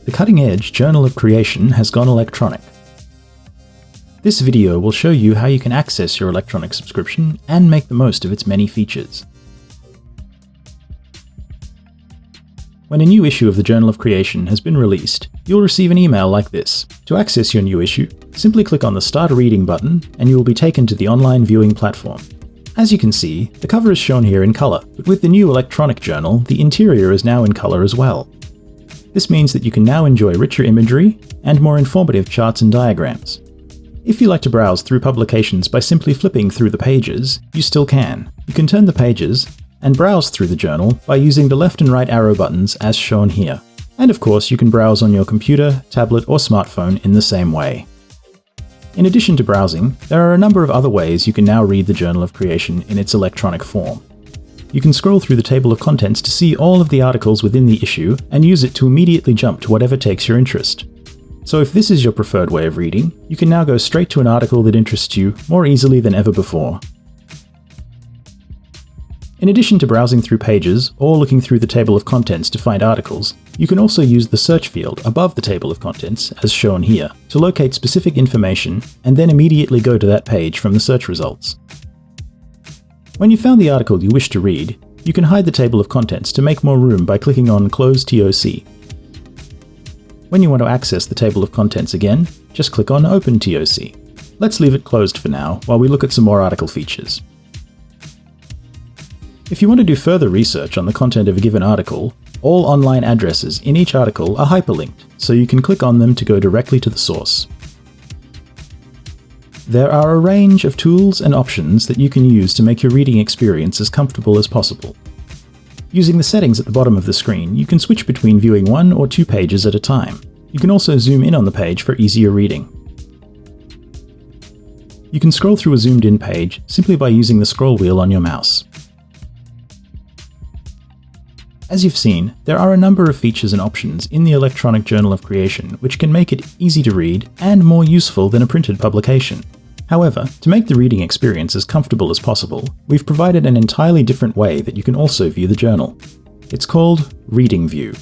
the cutting-edge Journal of Creation has gone electronic. This video will show you how you can access your electronic subscription and make the most of its many features. When a new issue of the Journal of Creation has been released, you'll receive an email like this. To access your new issue, simply click on the Start Reading button and you will be taken to the online viewing platform. As you can see, the cover is shown here in color, but with the new electronic journal, the interior is now in color as well. This means that you can now enjoy richer imagery and more informative charts and diagrams. If you like to browse through publications by simply flipping through the pages, you still can. You can turn the pages and browse through the journal by using the left and right arrow buttons as shown here. And of course, you can browse on your computer, tablet, or smartphone in the same way. In addition to browsing, there are a number of other ways you can now read the Journal of Creation in its electronic form. You can scroll through the table of contents to see all of the articles within the issue and use it to immediately jump to whatever takes your interest. So if this is your preferred way of reading, you can now go straight to an article that interests you more easily than ever before. In addition to browsing through pages or looking through the table of contents to find articles, you can also use the search field above the table of contents, as shown here, to locate specific information and then immediately go to that page from the search results. When you've found the article you wish to read, you can hide the table of contents to make more room by clicking on Close TOC. When you want to access the table of contents again, just click on Open TOC. Let's leave it closed for now while we look at some more article features. If you want to do further research on the content of a given article, all online addresses in each article are hyperlinked, so you can click on them to go directly to the source. There are a range of tools and options that you can use to make your reading experience as comfortable as possible. Using the settings at the bottom of the screen, you can switch between viewing 1 or 2 pages at a time. You can also zoom in on the page for easier reading. You can scroll through a zoomed-in page simply by using the scroll wheel on your mouse. As you've seen, there are a number of features and options in the electronic Journal of Creation which can make it easy to read and more useful than a printed publication. However, to make the reading experience as comfortable as possible, we've provided an entirely different way that you can also view the journal. It's called Reading View.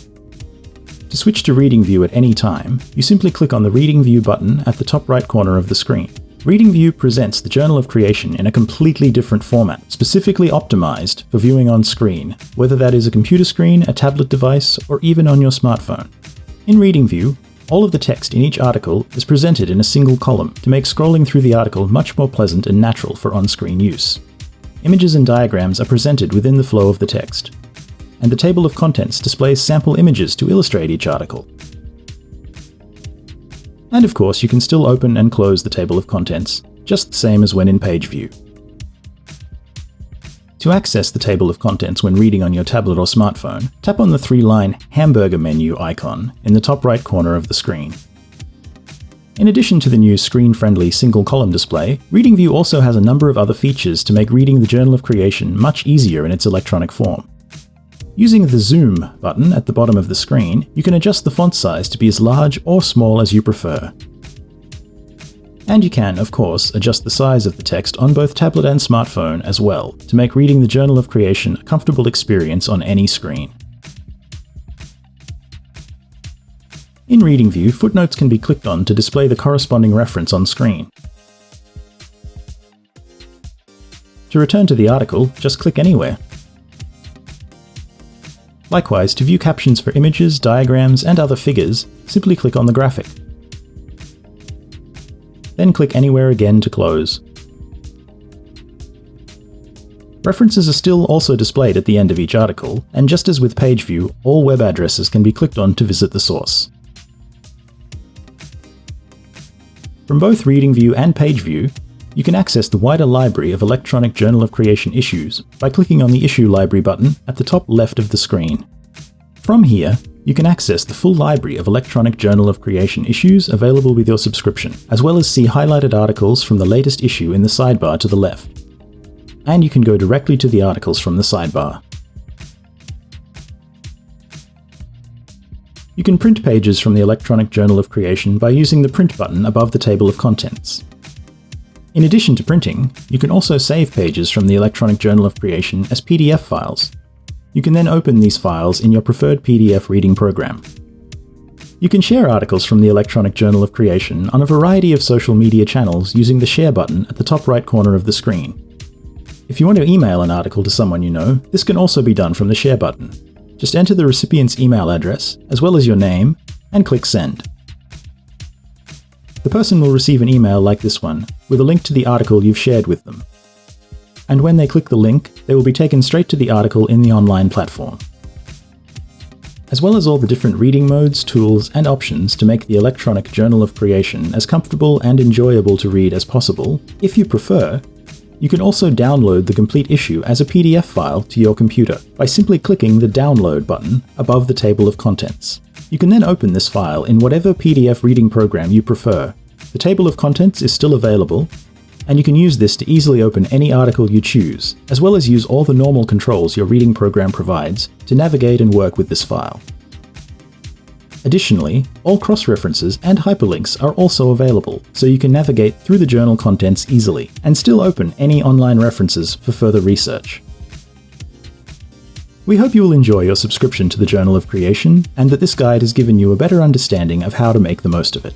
To switch to Reading View at any time, you simply click on the Reading View button at the top right corner of the screen. Reading View presents the Journal of Creation in a completely different format, specifically optimized for viewing on screen, whether that is a computer screen, a tablet device, or even on your smartphone. In Reading View, all of the text in each article is presented in a single column to make scrolling through the article much more pleasant and natural for on-screen use. Images and diagrams are presented within the flow of the text, and the table of contents displays sample images to illustrate each article. And of course, you can still open and close the table of contents, just the same as when in page view. To access the table of contents when reading on your tablet or smartphone, tap on the 3-line hamburger menu icon in the top right corner of the screen. In addition to the new screen-friendly single-column display, Reading View also has a number of other features to make reading the Journal of Creation much easier in its electronic form. Using the Zoom button at the bottom of the screen, you can adjust the font size to be as large or small as you prefer. And you can, of course, adjust the size of the text on both tablet and smartphone as well, to make reading the Journal of Creation a comfortable experience on any screen. In Reading View, footnotes can be clicked on to display the corresponding reference on screen. To return to the article, just click anywhere. Likewise, to view captions for images, diagrams, and other figures, simply click on the graphic. Then click anywhere again to close. References are still also displayed at the end of each article, and just as with page view, all web addresses can be clicked on to visit the source. From both Reading View and page view, you can access the wider library of electronic Journal of Creation issues by clicking on the Issue Library button at the top left of the screen. From here, you can access the full library of electronic Journal of Creation issues available with your subscription, as well as see highlighted articles from the latest issue in the sidebar to the left. And you can go directly to the articles from the sidebar. You can print pages from the electronic Journal of Creation by using the Print button above the table of contents. In addition to printing, you can also save pages from the electronic Journal of Creation as PDF files. You can then open these files in your preferred PDF reading program. You can share articles from the Electronic Journal of Creation on a variety of social media channels using the Share button at the top right corner of the screen. If you want to email an article to someone you know, this can also be done from the Share button. Just enter the recipient's email address, as well as your name, and click Send. The person will receive an email like this one, with a link to the article you've shared with them. And when they click the link, they will be taken straight to the article in the online platform. As well as all the different reading modes, tools, and options to make the Electronic Journal of Creation as comfortable and enjoyable to read as possible, if you prefer, you can also download the complete issue as a PDF file to your computer by simply clicking the Download button above the table of contents. You can then open this file in whatever PDF reading program you prefer. The table of contents is still available, and you can use this to easily open any article you choose, as well as use all the normal controls your reading program provides to navigate and work with this file. Additionally, all cross-references and hyperlinks are also available, so you can navigate through the journal contents easily, and still open any online references for further research. We hope you will enjoy your subscription to the Journal of Creation, and that this guide has given you a better understanding of how to make the most of it.